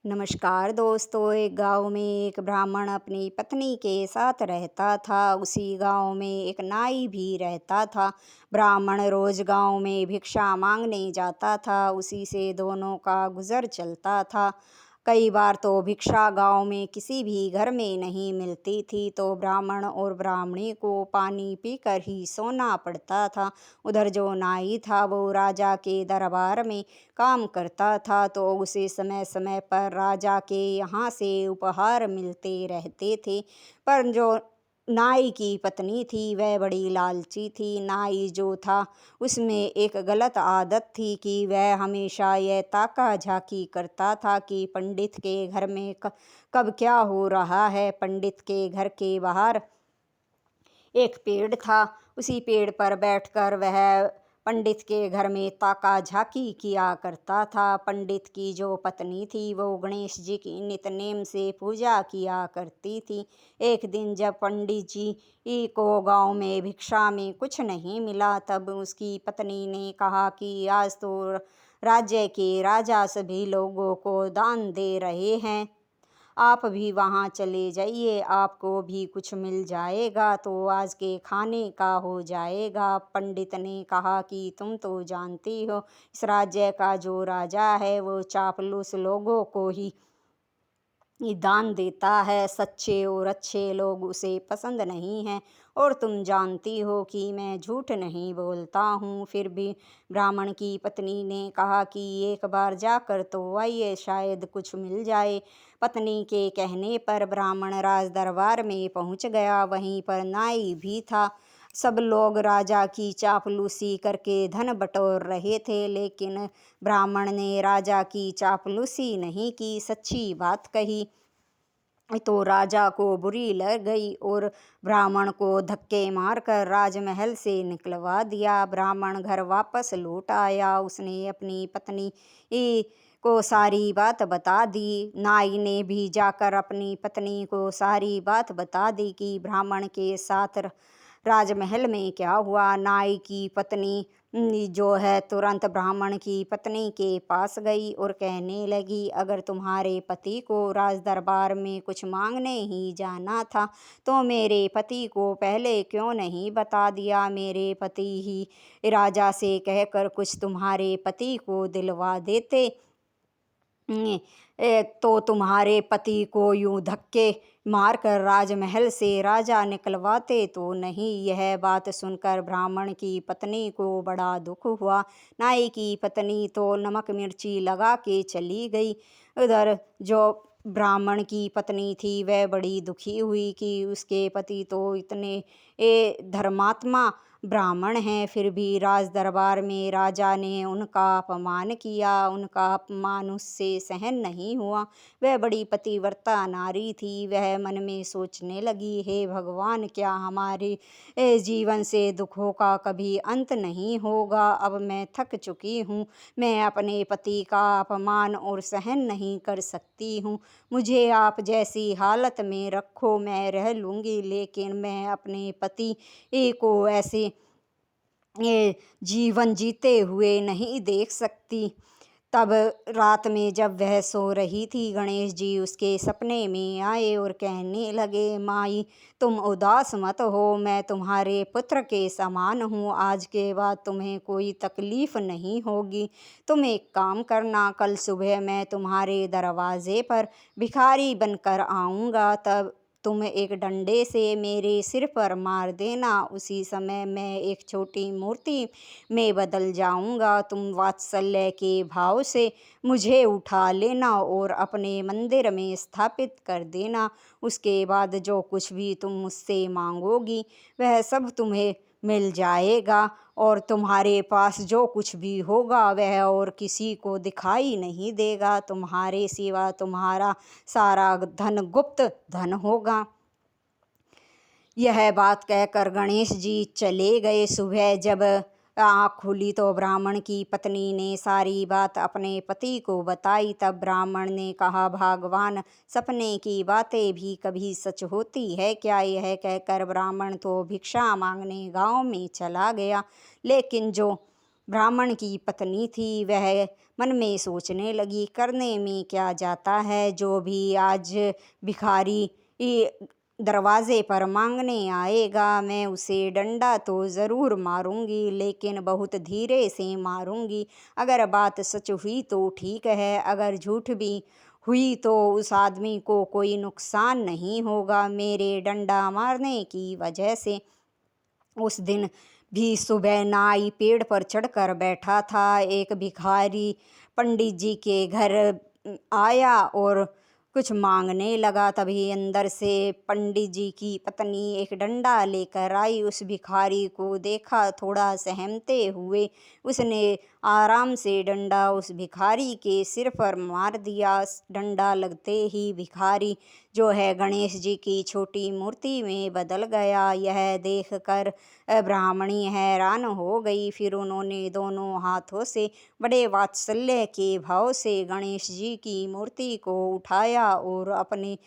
नमस्कार दोस्तों। एक गांव में एक ब्राह्मण अपनी पत्नी के साथ रहता था। उसी गांव में एक नाई भी रहता था। ब्राह्मण रोज गांव में भिक्षा मांगने जाता था। उसी से दोनों का गुजर चलता था। कई बार तो भिक्षा गांव में किसी भी घर में नहीं मिलती थी, तो ब्राह्मण और ब्राह्मणी को पानी पीकर ही सोना पड़ता था। उधर जो नाई था वो राजा के दरबार में काम करता था, तो उसे समय समय पर राजा के यहाँ से उपहार मिलते रहते थे। पर जो नाई की पत्नी थी वह बड़ी लालची थी। नाई जो था उसमें एक गलत आदत थी कि वह हमेशा यह ताका झाकी करता था कि पंडित के घर में कब क्या हो रहा है। पंडित के घर के बाहर एक पेड़ था। उसी पेड़ पर बैठकर वह पंडित के घर में ताका झाकी किया करता था। पंडित की जो पत्नी थी वो गणेश जी की नितनेम से पूजा किया करती थी। एक दिन जब पंडित जी को गांव में भिक्षा में कुछ नहीं मिला, तब उसकी पत्नी ने कहा कि आज तो राज्य के राजा सभी लोगों को दान दे रहे हैं, आप भी वहाँ चले जाइए, आपको भी कुछ मिल जाएगा, तो आज के खाने का हो जाएगा। पंडित ने कहा कि तुम तो जानती हो इस राज्य का जो राजा है वो चापलूस लोगों को ही दान देता है, सच्चे और अच्छे लोग उसे पसंद नहीं हैं। और तुम जानती हो कि मैं झूठ नहीं बोलता हूँ। फिर भी ब्राह्मण की पत्नी ने कहा कि एक बार जाकर तो आइए, शायद कुछ मिल जाए। पत्नी के कहने पर ब्राह्मण राज दरबार में पहुँच गया। वहीं पर नाई भी था। सब लोग राजा की चापलूसी करके धन बटोर रहे थे, लेकिन ब्राह्मण ने राजा की चापलूसी नहीं की, सच्ची बात कही। तो राजा को बुरी लग गई और ब्राह्मण को धक्के मारकर राजमहल से निकलवा दिया। ब्राह्मण घर वापस लौट आया। उसने अपनी पत्नी को सारी बात बता दी। नाई ने भी जाकर अपनी पत्नी को सारी बात बता दी कि ब्राह्मण के साथ राजमहल में क्या हुआ। नाई की पत्नी जो है तुरंत ब्राह्मण की पत्नी के पास गई और कहने लगी, अगर तुम्हारे पति को राज दरबार में कुछ मांगने ही जाना था तो मेरे पति को पहले क्यों नहीं बता दिया। मेरे पति ही राजा से कहकर कुछ तुम्हारे पति को दिलवा देते तो तुम्हारे पति को यूं धक्के मारकर राजमहल से राजा निकलवाते तो नहीं। यह बात सुनकर ब्राह्मण की पत्नी को बड़ा दुख हुआ। नाई की पत्नी तो नमक मिर्ची लगा के चली गई। उधर जो ब्राह्मण की पत्नी थी वह बड़ी दुखी हुई कि उसके पति तो इतने धर्मात्मा ब्राह्मण हैं, फिर भी राज दरबार में राजा ने उनका अपमान किया। उनका अपमान उससे सहन नहीं हुआ। वह बड़ी पतिव्रता नारी थी। वह मन में सोचने लगी, हे भगवान, क्या हमारे जीवन से दुखों का कभी अंत नहीं होगा। अब मैं थक चुकी हूँ। मैं अपने पति का अपमान और सहन नहीं कर सकती हूँ। मुझे आप जैसी हालत में रखो, मैं रह लूँगी, लेकिन मैं अपने पति को ऐसे जीवन जीते हुए नहीं देख सकती। तब रात में जब वह सो रही थी, गणेश जी उसके सपने में आए और कहने लगे, माई तुम उदास मत हो, मैं तुम्हारे पुत्र के समान हूँ। आज के बाद तुम्हें कोई तकलीफ नहीं होगी। तुम एक काम करना, कल सुबह मैं तुम्हारे दरवाजे पर भिखारी बनकर आऊँगा। तब तुम एक डंडे से मेरे सिर पर मार देना। उसी समय मैं एक छोटी मूर्ति में बदल जाऊंगा। तुम वात्सल्य के भाव से मुझे उठा लेना और अपने मंदिर में स्थापित कर देना। उसके बाद जो कुछ भी तुम मुझसे मांगोगी वह सब तुम्हें मिल जाएगा, और तुम्हारे पास जो कुछ भी होगा वह और किसी को दिखाई नहीं देगा। तुम्हारे सिवा तुम्हारा सारा धन गुप्त धन होगा। यह बात कहकर गणेश जी चले गए। सुबह जब आँख खुली तो ब्राह्मण की पत्नी ने सारी बात अपने पति को बताई। तब ब्राह्मण ने कहा, भगवान, सपने की बातें भी कभी सच होती है क्या। यह कहकर ब्राह्मण तो भिक्षा मांगने गांव में चला गया। लेकिन जो ब्राह्मण की पत्नी थी वह मन में सोचने लगी, करने में क्या जाता है, जो भी आज भिखारी दरवाजे पर मांगने आएगा मैं उसे डंडा तो ज़रूर मारूंगी, लेकिन बहुत धीरे से मारूंगी। अगर बात सच हुई तो ठीक है, अगर झूठ भी हुई तो उस आदमी को कोई नुकसान नहीं होगा मेरे डंडा मारने की वजह से। उस दिन भी सुबह नाई पेड़ पर चढ़कर बैठा था। एक भिखारी पंडित जी के घर आया और कुछ मांगने लगा। तभी अंदर से पंडित जी की पत्नी एक डंडा लेकर आई। उस भिखारी को देखा, थोड़ा सहमते हुए उसने आराम से डंडा उस भिखारी के सिर पर मार दिया। डंडा लगते ही भिखारी जो है गणेश जी की छोटी मूर्ति में बदल गया। यह देखकर ब्राह्मणी हैरान हो गई। फिर उन्होंने दोनों हाथों से बड़े वात्सल्य के भाव से गणेश जी की मूर्ति को उठाया और अपने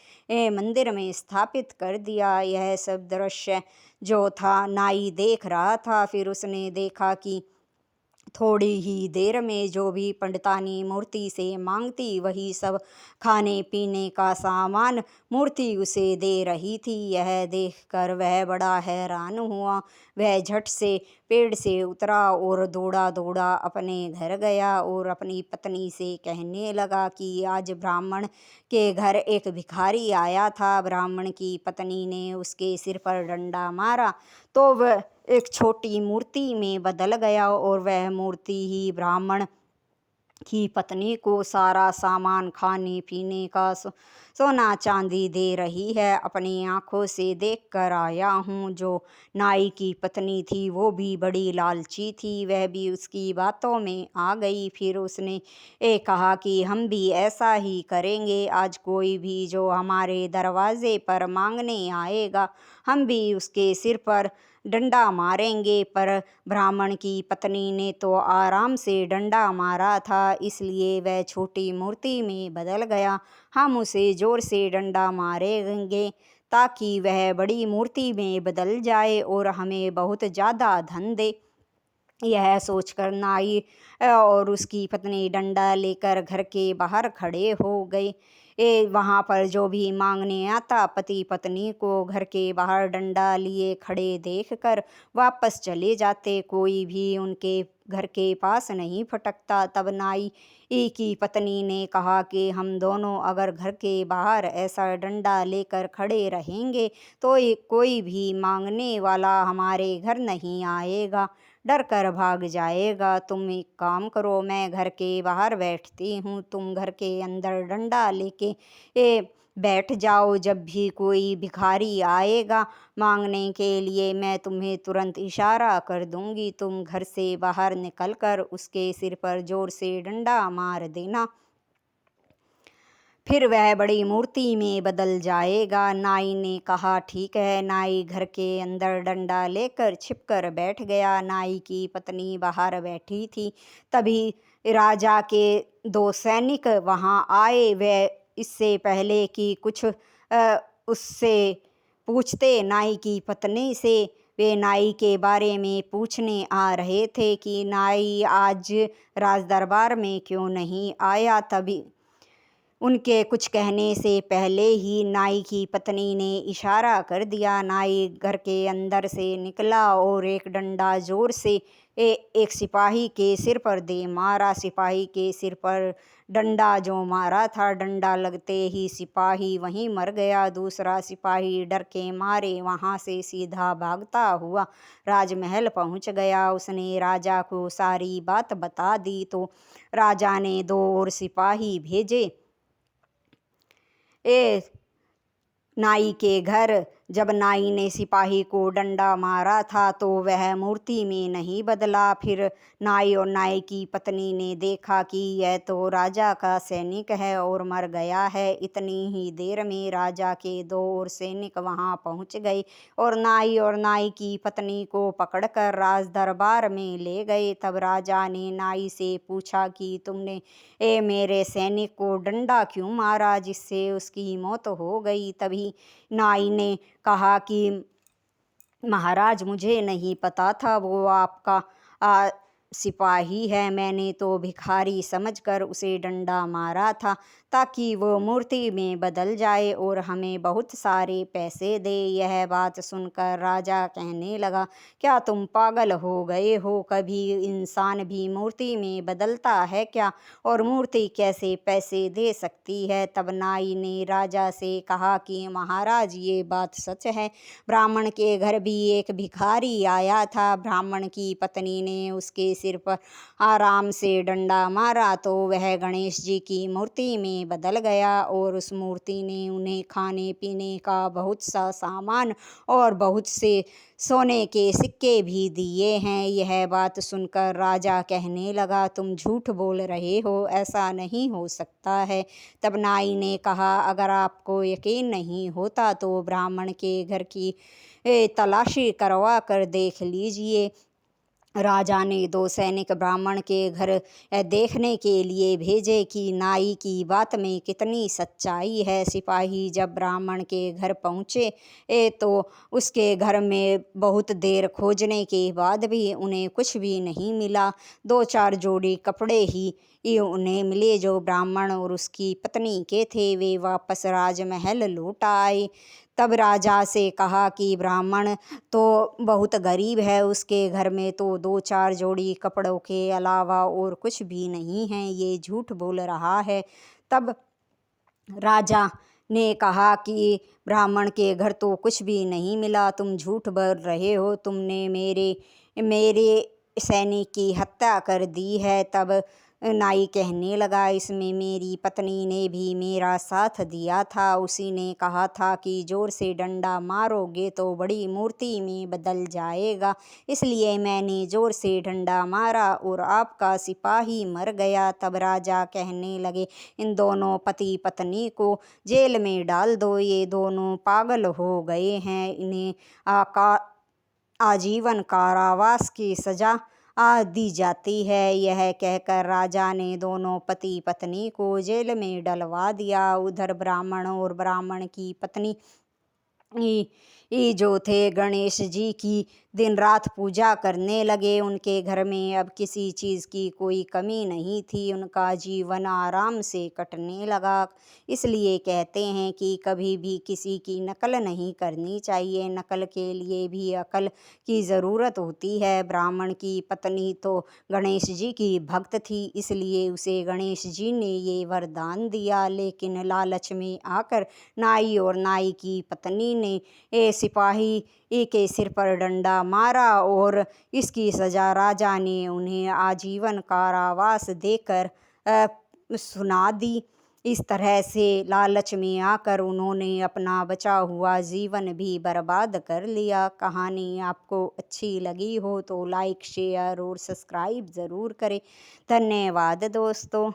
मंदिर में स्थापित कर दिया। यह सब दृश्य जो था नाई देख रहा था। फिर उसने देखा कि थोड़ी ही देर में जो भी पंडितानी मूर्ति से मांगती वही सब खाने पीने का सामान मूर्ति उसे दे रही थी। यह देखकर वह बड़ा हैरान हुआ। वह झट से पेड़ से उतरा और दौड़ा दौड़ा अपने घर गया और अपनी पत्नी से कहने लगा कि आज ब्राह्मण के घर एक भिखारी आया था। ब्राह्मण की पत्नी ने उसके सिर पर डंडा मारा तो वह एक छोटी मूर्ति में बदल गया और वह मूर्ति ही ब्राह्मण की पत्नी को सारा सामान खाने पीने का सोना चांदी दे रही है। अपनी आंखों से देख कर आया हूँ। जो नाई की पत्नी थी वो भी बड़ी लालची थी, वह भी उसकी बातों में आ गई। फिर उसने कहा कि हम भी ऐसा ही करेंगे। आज कोई भी जो हमारे दरवाजे पर मांगने आएगा हम भी उसके सिर पर डंडा मारेंगे। पर ब्राह्मण की पत्नी ने तो आराम से डंडा मारा था, इसलिए वह छोटी मूर्ति में बदल गया। हम उसे जोर से डंडा मारेंगे ताकि वह बड़ी मूर्ति में बदल जाए और हमें बहुत ज़्यादा धन दे। यह सोचकर नाई और उसकी पत्नी डंडा लेकर घर के बाहर खड़े हो गए। वहाँ पर जो भी मांगने आता पति पत्नी को घर के बाहर डंडा लिए खड़े देखकर वापस चले जाते। कोई भी उनके घर के पास नहीं फटकता। तब नाई की पत्नी ने कहा कि हम दोनों अगर घर के बाहर ऐसा डंडा लेकर खड़े रहेंगे तो कोई भी मांगने वाला हमारे घर नहीं आएगा, डर कर भाग जाएगा। तुम एक काम करो, मैं घर के बाहर बैठती हूँ, तुम घर के अंदर डंडा लेके बैठ जाओ। जब भी कोई भिखारी आएगा मांगने के लिए मैं तुम्हें तुरंत इशारा कर दूंगी। तुम घर से बाहर निकलकर उसके सिर पर जोर से डंडा मार देना, फिर वह बड़ी मूर्ति में बदल जाएगा। नाई ने कहा ठीक है। नाई घर के अंदर डंडा लेकर छिपकर बैठ गया। नाई की पत्नी बाहर बैठी थी। तभी राजा के दो सैनिक वहां आए। वे इससे पहले कि कुछ उससे पूछते नाई की पत्नी से, वे नाई के बारे में पूछने आ रहे थे कि नाई आज राज दरबार में क्यों नहीं आया। तभी उनके कुछ कहने से पहले ही नाई की पत्नी ने इशारा कर दिया। नाई घर के अंदर से निकला और एक डंडा जोर से एक सिपाही के सिर पर दे मारा। सिपाही के सिर पर डंडा जो मारा था, डंडा लगते ही सिपाही वहीं मर गया। दूसरा सिपाही डर के मारे वहां से सीधा भागता हुआ राजमहल पहुंच गया। उसने राजा को सारी बात बता दी तो राजा ने दो और सिपाही भेजे नाई के घर। जब नाई ने सिपाही को डंडा मारा था तो वह मूर्ति में नहीं बदला। फिर नाई और नाई की पत्नी ने देखा कि यह तो राजा का सैनिक है और मर गया है। इतनी ही देर में राजा के दो और सैनिक वहां पहुंच गए और नाई की पत्नी को पकड़कर राज दरबार में ले गए। तब राजा ने नाई से पूछा कि तुमने मेरे सैनिक को डंडा क्यों मारा जिससे उसकी मौत हो गई। तभी नाई ने कहा कि महाराज मुझे नहीं पता था, वो आपका सिपाही है, मैंने तो भिखारी समझकर उसे डंडा मारा था ताकि वो मूर्ति में बदल जाए और हमें बहुत सारे पैसे दे। यह बात सुनकर राजा कहने लगा, क्या तुम पागल हो गए हो? कभी इंसान भी मूर्ति में बदलता है क्या? और मूर्ति कैसे पैसे दे सकती है? तब नाई ने राजा से कहा कि महाराज, ये बात सच है। ब्राह्मण के घर भी एक भिखारी आया था। ब्राह्मण की पत्नी ने उसके सिर पर आराम से डंडा मारा तो वह गणेश जी की मूर्ति में बदल गया और उस मूर्ति ने उन्हें खाने पीने का बहुत सा सामान और बहुत से सोने के सिक्के भी दिए हैं। यह बात सुनकर राजा कहने लगा, तुम झूठ बोल रहे हो, ऐसा नहीं हो सकता है। तब नाई ने कहा, अगर आपको यकीन नहीं होता तो ब्राह्मण के घर की तलाशी करवा कर देख लीजिए। राजा ने 2 सैनिक ब्राह्मण के घर देखने के लिए भेजे कि नाई की बात में कितनी सच्चाई है। सिपाही जब ब्राह्मण के घर पहुँचे तो उसके घर में बहुत देर खोजने के बाद भी उन्हें कुछ भी नहीं मिला। 2-4 जोड़ी कपड़े ही उन्हें मिले जो ब्राह्मण और उसकी पत्नी के थे। वे वापस राजमहल लौट आए। तब राजा से कहा कि ब्राह्मण तो बहुत गरीब है, उसके घर में तो 2-4 जोड़ी कपड़ों के अलावा और कुछ भी नहीं है, ये झूठ बोल रहा है। तब राजा ने कहा कि ब्राह्मण के घर तो कुछ भी नहीं मिला, तुम झूठ बोल रहे हो, तुमने मेरे मेरे सैनिक की हत्या कर दी है। तब नाई कहने लगा, इसमें मेरी पत्नी ने भी मेरा साथ दिया था। उसी ने कहा था कि जोर से डंडा मारोगे तो बड़ी मूर्ति में बदल जाएगा, इसलिए मैंने जोर से डंडा मारा और आपका सिपाही मर गया। तब राजा कहने लगे, इन दोनों पति पत्नी को जेल में डाल दो, ये दोनों पागल हो गए हैं, इन्हें आजीवन कारावास की सजा दी जाती है। यह कहकर राजा ने दोनों पति पत्नी को जेल में डलवा दिया। उधर ब्राह्मण और ब्राह्मण की पत्नी जो थे गणेश जी की दिन रात पूजा करने लगे। उनके घर में अब किसी चीज़ की कोई कमी नहीं थी, उनका जीवन आराम से कटने लगा। इसलिए कहते हैं कि कभी भी किसी की नकल नहीं करनी चाहिए, नकल के लिए भी अकल की ज़रूरत होती है। ब्राह्मण की पत्नी तो गणेश जी की भक्त थी, इसलिए उसे गणेश जी ने ये वरदान दिया, लेकिन लालच में आकर नाई और नाई की पत्नी ने सिपाही के सिर पर डंडा मारा और इसकी सज़ा राजा ने उन्हें आजीवन कारावास देकर सुना दी। इस तरह से लालच में आकर उन्होंने अपना बचा हुआ जीवन भी बर्बाद कर लिया। कहानी आपको अच्छी लगी हो तो लाइक, शेयर और सब्सक्राइब ज़रूर करें। धन्यवाद दोस्तों।